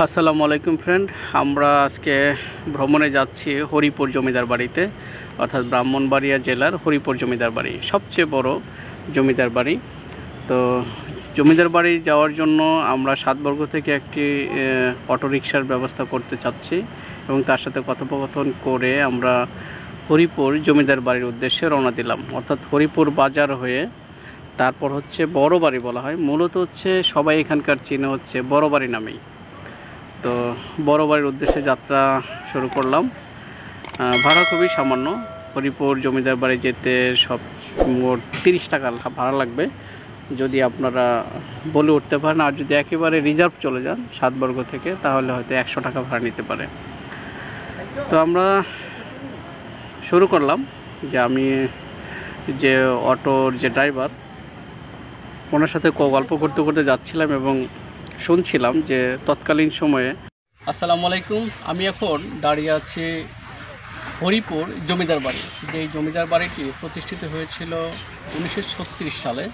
আসসালামু আলাইকুম ফ্রেন্ড, আমরা আজকে ভ্রমণে যাচ্ছি হরিপুর জমিদার বাড়িতে, অর্থাৎ ব্রাহ্মণবাড়িয়া জেলার হরিপুর জমিদার বাড়ি, সবচেয়ে বড় জমিদার বাড়ি। তো জমিদার বাড়ি যাওয়ার জন্য আমরা সাতবর্গ থেকে একটি অটোরিকশার ব্যবস্থা করতে চাচ্ছি এবং তার সাথে কথোপকথন করে আমরা হরিপুর জমিদার বাড়ির উদ্দেশ্যে রওনা দিলাম। অর্থাৎ হরিপুর বাজার হয়ে তারপর হচ্ছে বড় বাড়ি বলা হয়, মূলত হচ্ছে সবাই এখানকার চিনে হচ্ছে বড় বাড়ি নামেই। তো বড় বাড়ির উদ্দেশ্যে যাত্রা শুরু করলাম। ভাড়া খুবই সামান্য, হরিপুর জমিদার বাড়ি যেতে সব মোট 30 টাকা ভাড়া লাগবে যদি আপনারা বলে উঠতে পারেন, আর যদি একেবারে রিজার্ভ চলে যান সাতবর্গ থেকে তাহলে হয়তো 100 টাকা ভাড়া নিতে পারে। তো আমরা শুরু করলাম যে আমি যে অটোর যে ড্রাইভার ওনার সাথে গল্প করতে করতে যাচ্ছিলাম এবং শুনছিলাম যে তৎকালীন সময়ে। আসসালামু আলাইকুম, আমি এখন দাঁড়িয়ে আছি হরিপুর জমিদার বাড়ি। যেই জমিদার বাড়িটি প্রতিষ্ঠিত হয়েছিল 1936 সালে,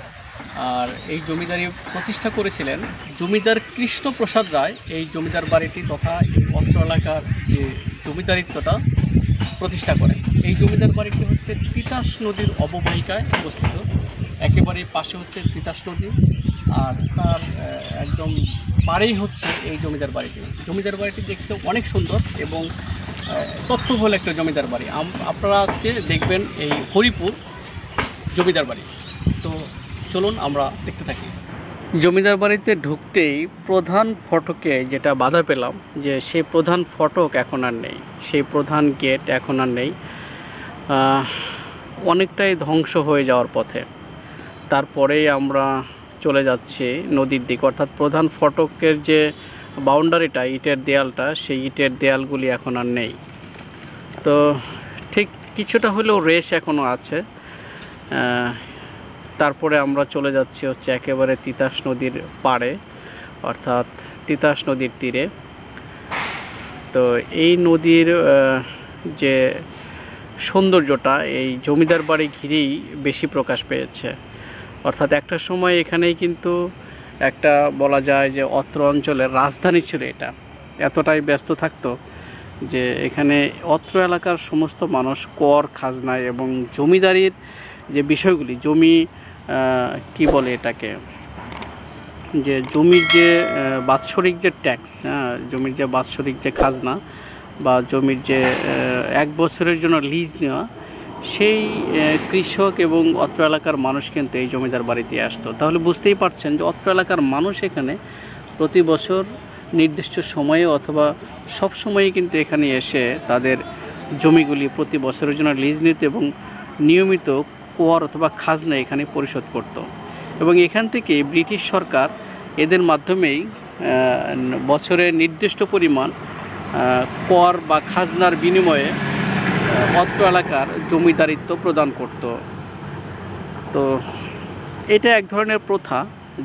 আর এই জমিদারি প্রতিষ্ঠা করেছিলেন জমিদার কৃষ্ণপ্রসাদ রায়। এই জমিদার বাড়িটি তথা অত্র এলাকার যে জমিদারিত্বটা প্রতিষ্ঠা করেন। এই জমিদার বাড়িটি হচ্ছে তিতাস নদীর অববাহিকায় অবস্থিত, একেবারেই পাশে হচ্ছে তিতাস নদী, আর তার একদম পাড়েই হচ্ছে এই জমিদার বাড়িটি। জমিদার বাড়িটি দেখতে অনেক সুন্দর এবং তথ্যবহুল একটা জমিদার বাড়ি। আপনারা আজকে দেখবেন এই হরিপুর জমিদার বাড়ি। তো চলুন আমরা দেখতে থাকি। জমিদার বাড়িতে ঢুকতেই প্রধান ফটকে যেটা বাধা পেলাম, যে সেই প্রধান ফটক এখন আর নেই, সেই প্রধান গেট এখন আর নেই, অনেকটাই ধ্বংস হয়ে যাওয়ার পথে। তারপরেই আমরা চলে যাচ্ছি নদীর দিকে, অর্থাৎ প্রধান ফটকের যে বাউন্ডারিটা, ইটের দেয়ালটা, সেই ইটের দেয়ালগুলি এখন আর নেই। তো ঠিক কিছুটা হলেও রেশ এখনও আছে। তারপরে আমরা চলে যাচ্ছি হচ্ছে একেবারে তিতাস নদীর পাড়ে, অর্থাৎ তিতাস নদীর তীরে। তো এই নদীর যে সৌন্দর্যটা এই জমিদার বাড়ি ঘিরেই বেশি প্রকাশ পেয়েছে। অর্থাৎ একটা সময় এখানেই কিন্তু একটা বলা যায় যে অত্র অঞ্চলের রাজধানী ছিল। এটা এতটাই ব্যস্ত থাকতো যে এখানে অত্র এলাকার সমস্ত মানুষ কর, খাজনায় এবং জমিদারির যে বিষয়গুলি, জমি কি বলে এটাকে, যে জমির যে বাৎসরিক যে ট্যাক্স, জমির যে বাৎসরিক যে খাজনা বা জমির যে 1 বছরের জন্য লিজ নেওয়া, সেই কৃষক এবং অত্র এলাকার মানুষ কিন্তু এই জমিদার বাড়িতে আসতো। তাহলে বুঝতেই পারছেন যে অত্র এলাকার মানুষ এখানে প্রতি বছর নির্দিষ্ট সময়ে অথবা সব সময়ই কিন্তু এখানে এসে তাদের জমিগুলি প্রতি বছরের জন্য লিজ নিত এবং নিয়মিত কর অথবা খাজনা এখানে পরিশোধ করত। এবং এখান থেকে ব্রিটিশ সরকার এদের মাধ্যমেই বছরে নির্দিষ্ট পরিমাণ কর বা খাজনার বিনিময়ে অত্র এলাকার জমিদারিত্ব প্রদান করত। তো এটা এক ধরনের প্রথা,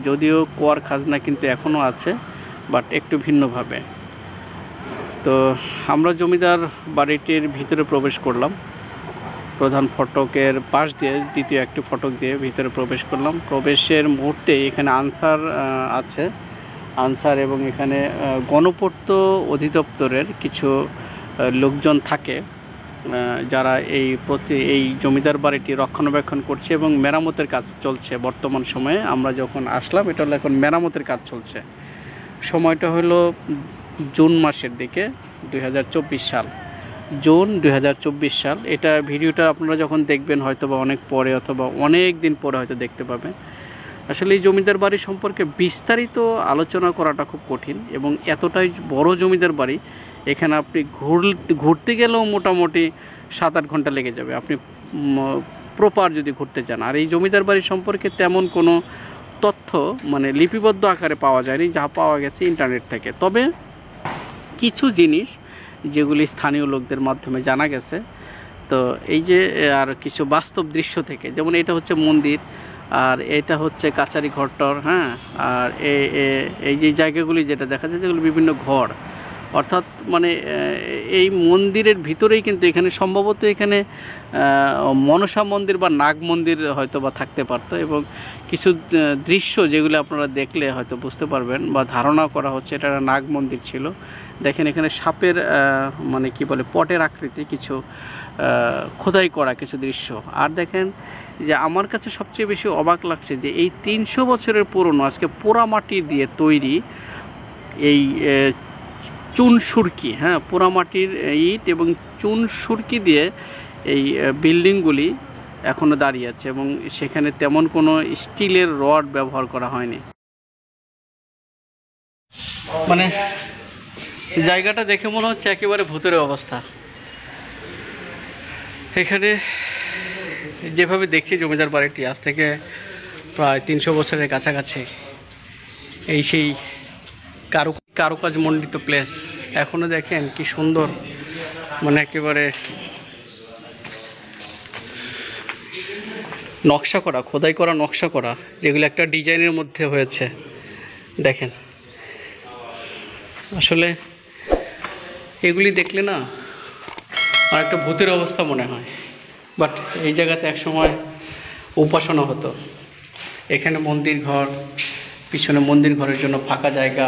যদিও কর খাজনা কিন্তু এখনও আছে, বাট একটু ভিন্নভাবে। তো আমরা জমিদার বাড়িটির ভিতরে প্রবেশ করলাম, প্রধান ফটকের পাশ দিয়ে দ্বিতীয় একটি ফটক দিয়ে ভিতরে প্রবেশ করলাম। প্রবেশের মুহূর্তে এখানে আনসার আছে, আনসার এবং এখানে গণপূর্ত অধিদপ্তরের কিছু লোকজন থাকে যারা এই জমিদার বাড়িটি রক্ষণাবেক্ষণ করছে এবং মেরামতের কাজ চলছে। বর্তমান সময়ে আমরা যখন আসলাম, এটা হলো এখন মেরামতের কাজ চলছে। সময়টা হলো জুন মাসের দিকে, 2024 সাল, জুন 2024 সাল। এটা ভিডিওটা আপনারা যখন দেখবেন হয়তো বা অনেক পরে অথবা অনেক দিন পরে হয়তো দেখতে পাবেন। আসলে এই জমিদার বাড়ি সম্পর্কে বিস্তারিত আলোচনা করাটা খুব কঠিন এবং এতটাই বড় জমিদার বাড়ি, এখানে আপনি ঘুরতে গেলেও মোটামুটি 7-8 ঘন্টা লেগে যাবে আপনি প্রপার যদি ঘুরতে চান। আর এই জমিদার বাড়ি সম্পর্কে তেমন কোনো তথ্য মানে লিপিবদ্ধ আকারে পাওয়া যায়নি, যা পাওয়া গেছে ইন্টারনেট থেকে। তবে কিছু জিনিস যেগুলি স্থানীয় লোকদের মাধ্যমে জানা গেছে। তো এই যে আর কিছু বাস্তব দৃশ্য থেকে, যেমন এটা হচ্ছে মন্দির, আর এটা হচ্ছে কাছারি ঘরটর, আর এই যে জায়গাগুলি যেটা দেখা যায় যেগুলো বিভিন্ন ঘর, অর্থাৎ মানে এই মন্দিরের ভিতরেই কিন্তু এখানে সম্ভবত এখানে মনসা মন্দির বা নাগ মন্দির হয়তো বা থাকতে পারতো, এবং কিছু দৃশ্য যেগুলো আপনারা দেখলে হয়তো বুঝতে পারবেন বা ধারণা করা হচ্ছে এটা একটা নাগ মন্দির ছিল। দেখেন এখানে সাপের মানে কি বলে পটের আকৃতি কিছু খোদাই করা কিছু দৃশ্য। আর দেখেন যে আমার কাছে সবচেয়ে বেশি অবাক লাগছে যে এই 300 বছরের পুরনো আজকে পোড়ামাটি দিয়ে তৈরি এই চুন সুরকি, হ্যাঁ, পোড়ামাটির ইট এবং চুন সুরকি দিয়ে এই বিল্ডিংগুলি এখনও দাঁড়িয়ে আছে, এবং সেখানে তেমন কোনো স্টিলের রড ব্যবহার করা হয়নি। মানে জায়গাটা দেখে মনে হচ্ছে একেবারে ভূতের অবস্থা। এখানে যেভাবে দেখছি জমিদার বাড়িটি আজ থেকে প্রায় 300 বছরের কাছাকাছি, এই সেই কারুকাজ মণ্ডিত প্লেস এখনও দেখেন কি সুন্দর, মানে একেবারে নকশা করা, খোদাই করা, নকশা করা, যেগুলো একটা ডিজাইনের মধ্যে হয়েছে। দেখেন আসলে এগুলি দেখলে না আর একটা ভূতের অবস্থা মনে হয়। বাট এই জায়গাতে একসময় উপাসনা হতো। এখানে মন্দির ঘর, পিছনে মন্দির ঘরের জন্য ফাঁকা জায়গা,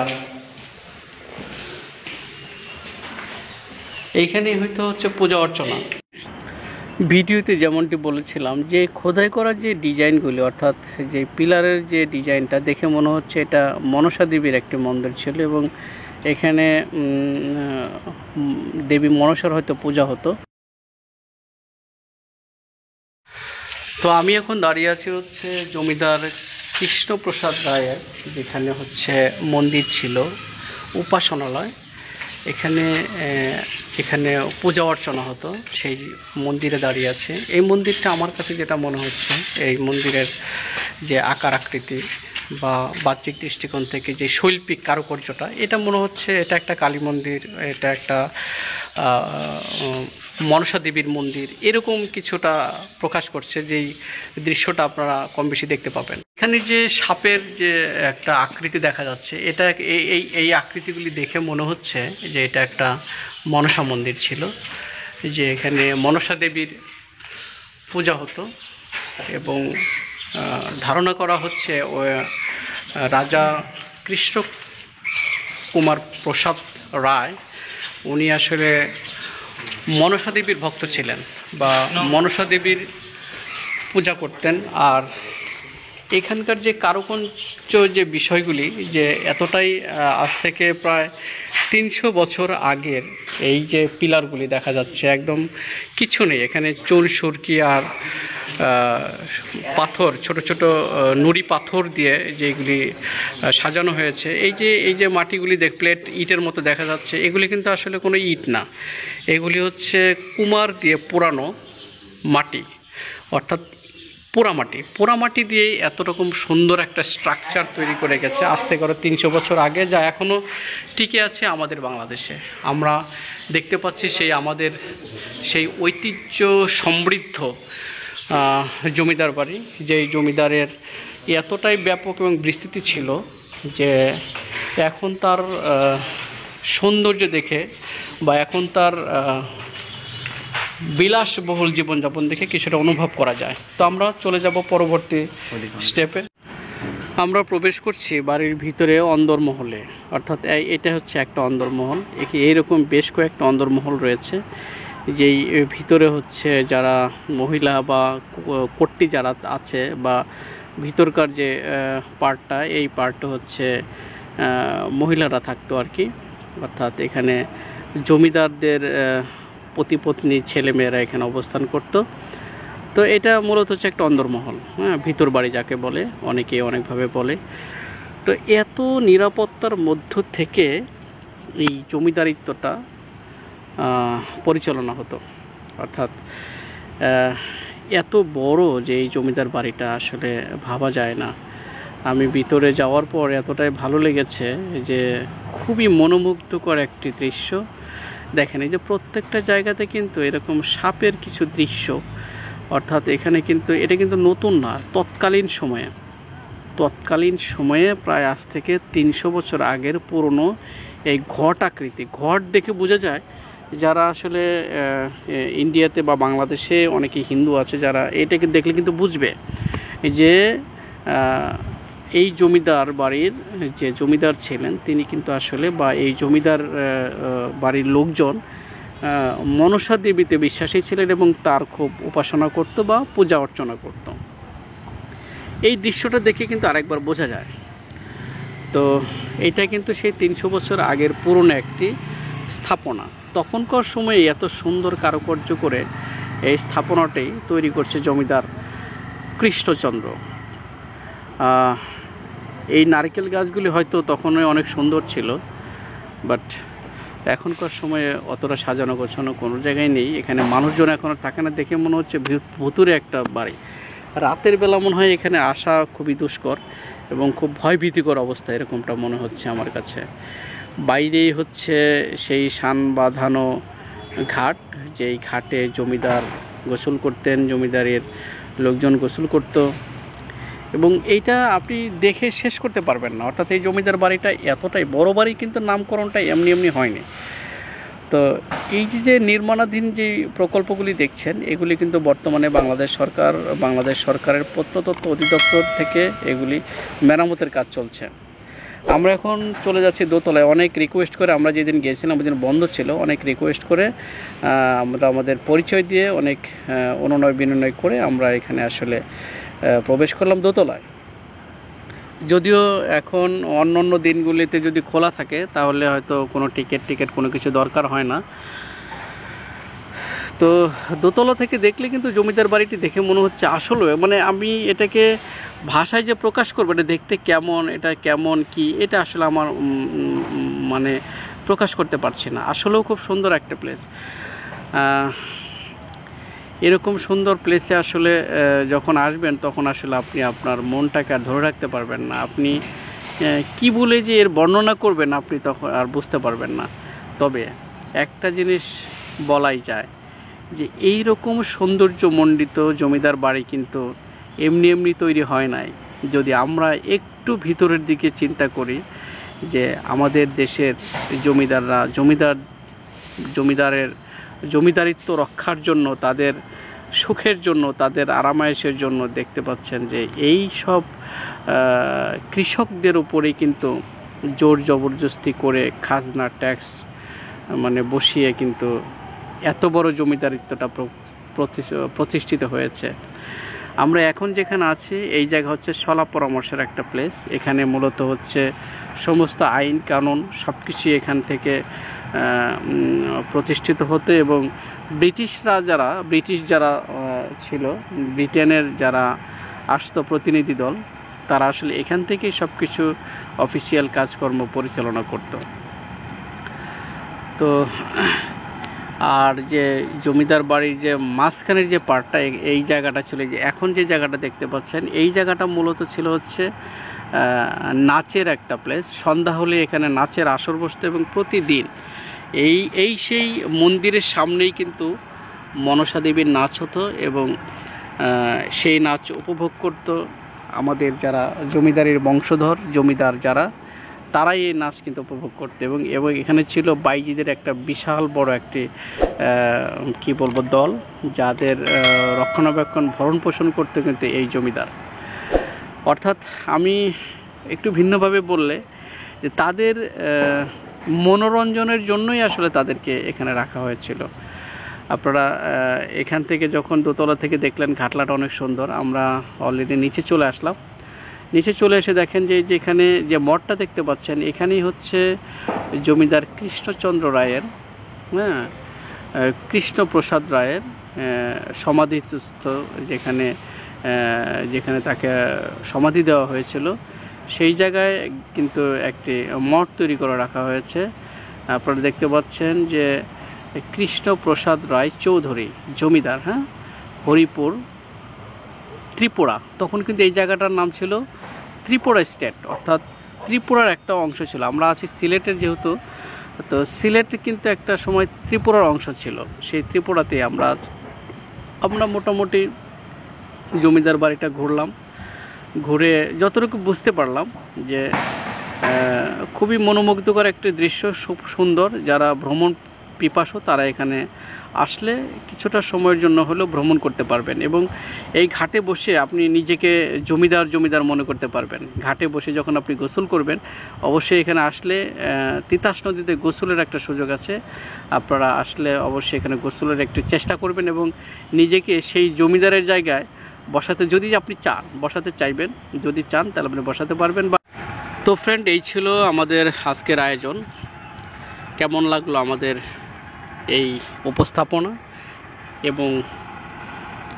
এইখানেই হয়তো হচ্ছে পূজা অর্চনা। ভিডিওতে যেমনটি বলেছিলাম যে খোদাই করা যে ডিজাইনগুলি, অর্থাৎ যে পিলারের যে ডিজাইনটা দেখে মনে হচ্ছে এটা মনসা দেবীর একটি মন্দির ছিল, এবং এখানে দেবী মনসার হয়তো পূজা হতো। তো আমি এখন দাঁড়িয়ে আছি হচ্ছে জমিদার কৃষ্ণপ্রসাদ রায়ের যেখানে হচ্ছে মন্দির ছিল, উপাসনালয়। এখানে পূজা অর্চনা হতো, সেই মন্দিরে দাঁড়িয়ে আছে। এই মন্দিরটা আমার কাছে যেটা মনে হচ্ছে, এই মন্দিরের যে আকার আকৃতি বা বাহ্যিক দৃষ্টিকোণ থেকে যে শৈল্পিক কারুকার্যটা, এটা মনে হচ্ছে এটা একটা কালী মন্দির, এটা একটা মনসা দেবীর মন্দির, এরকম কিছুটা প্রকাশ করছে। যেই দৃশ্যটা আপনারা কম বেশি দেখতে পাবেন। এখানে যে সাপের যে একটা আকৃতি দেখা যাচ্ছে, এটা এই আকৃতিগুলি দেখে মনে হচ্ছে যে এটা একটা মনসা মন্দির ছিল, যে এখানে মনসা দেবীর পূজা হতো, এবং ধারণা করা হচ্ছে রাজা কৃষ্ণ কুমার প্রসাদ রায় উনি আসলে মনসা দেবীর ভক্ত ছিলেন বা মনসা দেবীর পূজা করতেন। আর এখানকার যে কারুকার্য যে বিষয়গুলি, যে এতটাই আজ থেকে প্রায় 300 বছর আগের এই যে পিলারগুলি দেখা যাচ্ছে, একদম কিছু নেই এখানে, চুন সুরকি আর পাথর, ছোট ছোট নুড়ি পাথর দিয়ে যেগুলি সাজানো হয়েছে। এই যে মাটিগুলি প্লেট ইটের মতো দেখা যাচ্ছে, এগুলি কিন্তু আসলে কোনো ইট না, এগুলি হচ্ছে কুমার দিয়ে পোড়ানো মাটি, অর্থাৎ পোড়ামাটি দিয়েই এত রকম সুন্দর একটা স্ট্রাকচার তৈরি করে গেছে আজ থেকে 300 বছর আগে, যা এখনও টিকে আছে আমাদের বাংলাদেশে। আমরা দেখতে পাচ্ছি আমাদের সেই ঐতিহ্য সমৃদ্ধ জমিদার বাড়ি, যেই জমিদারের এতটাই ব্যাপক এবং বিস্তৃতি ছিল যে এখন তার সৌন্দর্য দেখে বা এখন তার বিলাসবহুল জীবনযাপন দেখে কিছুটা অনুভব করা যায়। তো আমরা চলে যাব পরবর্তী স্টেপে। আমরা প্রবেশ করছি বাড়ির ভিতরে অন্দরমহলে, অর্থাৎ এটা হচ্ছে একটা অন্দরমহল। এইরকম বেশ কয়েকটা অন্দরমহল রয়েছে, যেই ভিতরে হচ্ছে যারা মহিলা বা কর্ত্রী যারা আছে বা ভিতরকার যে পার্টটা, এই পার্টটা হচ্ছে মহিলারা থাকতো আর কি, অর্থাৎ এখানে জমিদারদের পতিপত্নী ছেলেমেয়েরা এখানে অবস্থান করত। তো এটা মূলত হচ্ছে একটা অন্দরমহল, হ্যাঁ, ভিতর বাড়ি যাকে বলে, অনেকে অনেকভাবে বলে। তো এত নিরাপত্তার মধ্য থেকে এই জমিদারিত্বটা পরিচালনা হতো, অর্থাৎ এত বড় যে এই জমিদার বাড়িটা আসলে ভাবা যায় না। আমি ভিতরে যাওয়ার পর এতটাই ভালো লেগেছে যে খুবই মনোমুগ্ধকর একটি দৃশ্য। দেখেন এই যে প্রত্যেকটা জায়গাতে কিন্তু এরকম সাপের কিছু দৃশ্য, অর্থাৎ এখানে কিন্তু এটা কিন্তু নতুন না, তৎকালীন সময়ে প্রায় আজ থেকে 300 বছর আগের পুরনো এই ঘট আকৃতি, ঘট দেখে বোঝা যায় যারা আসলে ইন্ডিয়াতে বা বাংলাদেশে অনেকে হিন্দু আছে যারা এটাকে দেখলে কিন্তু বুঝবে যে এই জমিদার বাড়ির যে জমিদার ছিলেন তিনি কিন্তু আসলে, বা এই জমিদার বাড়ির লোকজন মনসা দেবীতে বিশ্বাসী ছিলেন এবং তার খুব উপাসনা করত বা পূজা অর্চনা করত। এই দৃশ্যটা দেখে কিন্তু আরেকবার বোঝা যায়। তো এটা কিন্তু সেই 300 বছর আগের পুরনো একটি স্থাপনা। তখনকার সময়ে এত সুন্দর কারুকার্য করে এই স্থাপনাটি তৈরি করছে জমিদার কৃষ্ণচন্দ্র। এই নারকেল গাছগুলি হয়তো তখনই অনেক সুন্দর ছিল, বাট এখনকার সময়ে অতটা সাজানো গোছানো কোনো জায়গায় নেই। এখানে মানুষজন এখনও থাকে না, দেখে মনে হচ্ছে ভুতুরে একটা বাড়ি। রাতের বেলা মনে হয় এখানে আসা খুবই দুষ্কর এবং খুব ভয়ভীতিকর অবস্থা, এরকমটা মনে হচ্ছে আমার কাছে। বাইরেই হচ্ছে সেই শান বাঁধানো ঘাট, যেই ঘাটে জমিদার গোসল করতেন, জমিদারের লোকজন গোসল করত, এবং এইটা আপনি দেখে শেষ করতে পারবেন না। অর্থাৎ এই জমিদার বাড়িটা এতটাই বড় বাড়ি, কিন্তু নামকরণটা এমনি এমনি হয়নি। তো এই যে নির্মাণাধীন যে প্রকল্পগুলি দেখছেন, এগুলি কিন্তু বর্তমানে বাংলাদেশ সরকারের প্রত্নতত্ত্ব অধিদপ্তর থেকে এগুলি মেরামতের কাজ চলছে। আমরা এখন চলে যাচ্ছি দোতলায়। অনেক রিকোয়েস্ট করে, আমরা যেদিন গিয়েছিলাম ওই দিন বন্ধ ছিল, অনেক রিকোয়েস্ট করে আমরা আমাদের পরিচয় দিয়ে অনেক অনুনয় বিনয় করে আমরা এখানে আসলে প্রবেশ করলাম দোতলায়। যদিও এখন অন্য দিনগুলিতে যদি খোলা থাকে তাহলে হয়তো কোনো টিকিট কোনো কিছু দরকার হয় না। তো দোতলা থেকে দেখলে কিন্তু জমিদার বাড়িটি দেখে মনে হচ্ছে আসলে, মানে আমি এটাকে ভাষায় যে প্রকাশ করবো এটা দেখতে কেমন, এটা কেমন কি, এটা আসলে আমার মানে প্রকাশ করতে পারছি না। আসলেও খুব সুন্দর একটা প্লেস। এরকম সুন্দর প্লেসে আসলে যখন আসবেন তখন আসলে আপনি আপনার মনটাকে আর ধরে রাখতে পারবেন না। আপনি কি বলে যে এর বর্ণনা করবেন আপনি তখন আর বুঝতে পারবেন না। তবে একটা জিনিস বলাই যায় যে এই রকম সৌন্দর্যমণ্ডিত জমিদার বাড়ি কিন্তু এমনি তৈরি হয় নাই। যদি আমরা একটু ভিতরের দিকে চিন্তা করি যে আমাদের দেশের জমিদাররা জমিদারিত্ব রক্ষার জন্য, তাদের সুখের জন্য, তাদের আরামায়েশের জন্য দেখতে পাচ্ছেন যে এই সব কৃষকদের উপরেই কিন্তু জোর জবরদস্তি করে খাজনা ট্যাক্স মানে বসিয়ে কিন্তু এত বড় জমিদারিত্বটা প্রতিষ্ঠিত হয়েছে। আমরা এখন যেখানে আছি এই জায়গা হচ্ছে সলা পরামর্শের একটা প্লেস। এখানে মূলত হচ্ছে সমস্ত আইন কানুন সব কিছুই এখান থেকে প্রতিষ্ঠিত হতো, এবং ব্রিটিশ যারা ছিল, ব্রিটেনের যারা আসতো প্রতিনিধি দল, তারা আসলে এখান থেকেই সব কিছু অফিসিয়াল কাজকর্ম পরিচালনা করত। তো আর যে জমিদার বাড়ির যে মাঝখানের যে পার্টটা, এই জায়গাটা ছিল, যে এখন যে জায়গাটা দেখতে পাচ্ছেন, এই জায়গাটা মূলত ছিল হচ্ছে নাচের একটা প্লেস। সন্ধ্যা হলে এখানে নাচের আসর বসতো, এবং প্রতিদিন সেই মন্দিরের সামনেই কিন্তু মনসা দেবীর নাচ হতো, এবং সেই নাচ উপভোগ করত আমাদের যারা জমিদারির বংশধর, জমিদার যারা, তারাই এই নাচ কিন্তু উপভোগ করতো। এবং এখানে ছিল বাইজিদের একটা বিশাল বড় একটি কি বলবো দল, যাদের রক্ষণাবেক্ষণ ভরণ পোষণ করতে কিন্তু এই জমিদার। অর্থাৎ আমি একটু ভিন্নভাবে বললে যে তাদের মনোরঞ্জনের জন্যই আসলে তাদেরকে এখানে রাখা হয়েছিল। আপনারা এখান থেকে যখন দোতলা থেকে দেখলেন ঘাটলাটা অনেক সুন্দর, আমরা অলরেডি নিচে চলে আসলাম। নিচে চলে এসে দেখেন যে যেখানে যে মঠটা দেখতে পাচ্ছেন, এখানেই হচ্ছে জমিদার কৃষ্ণচন্দ্র রায়ের, কৃষ্ণপ্রসাদ রায়ের সমাধিস্থ, যেখানে তাকে সমাধি দেওয়া হয়েছিল, সেই জায়গায় কিন্তু একটি মঠ তৈরি করে রাখা হয়েছে। আপনারা দেখতে পাচ্ছেন যে কৃষ্ণপ্রসাদ রায় চৌধুরী জমিদার, হরিপুর, ত্রিপুরা। তখন কিন্তু এই জায়গাটার নাম ছিল ত্রিপুরা স্টেট, অর্থাৎ ত্রিপুরার একটা অংশ ছিল। আমরা আছি সিলেটের, যেহেতু তো সিলেট কিন্তু একটা সময় ত্রিপুরার অংশ ছিল। সেই ত্রিপুরাতে আমরা মোটামুটি জমিদার বাড়িটা ঘুরলাম। ঘুরে যতটুকু বুঝতে পারলাম যে খুবই মনোমুগ্ধকর একটি দৃশ্য, খুব সুন্দর। যারা ভ্রমণ পিপাসু তারা এখানে আসলে কিছুটা সময়ের জন্য হলেও ভ্রমণ করতে পারবেন এবং এই ঘাটে বসে আপনি নিজেকে জমিদার মনে করতে পারবেন। ঘাটে বসে যখন আপনি গোসল করবেন, অবশ্যই এখানে আসলে তিতাস নদীতে গোসলের একটা সুযোগ আছে। আপনারা আসলে অবশ্যই এখানে গোসলের একটু চেষ্টা করবেন এবং নিজেকে সেই জমিদারের জায়গায় বসাতে, যদি আপনি চান, বসাতে চাইবেন, যদি চান তাহলে আপনি বসাতে পারবেন। তো ফ্রেন্ড, এই ছিল আমাদের আজকের আয়োজন। কেমন লাগলো আমাদের এই উপস্থাপনা এবং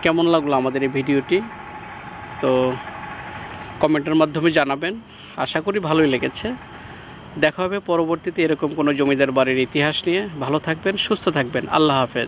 কেমন লাগলো আমাদের এই ভিডিওটি, তো কমেন্টের মাধ্যমে জানাবেন। আশা করি ভালোই লেগেছে। দেখা হবে পরবর্তীতে এরকম কোনো জমিদার বাড়ির ইতিহাস নিয়ে। ভালো থাকবেন, সুস্থ থাকবেন। আল্লাহ হাফেজ।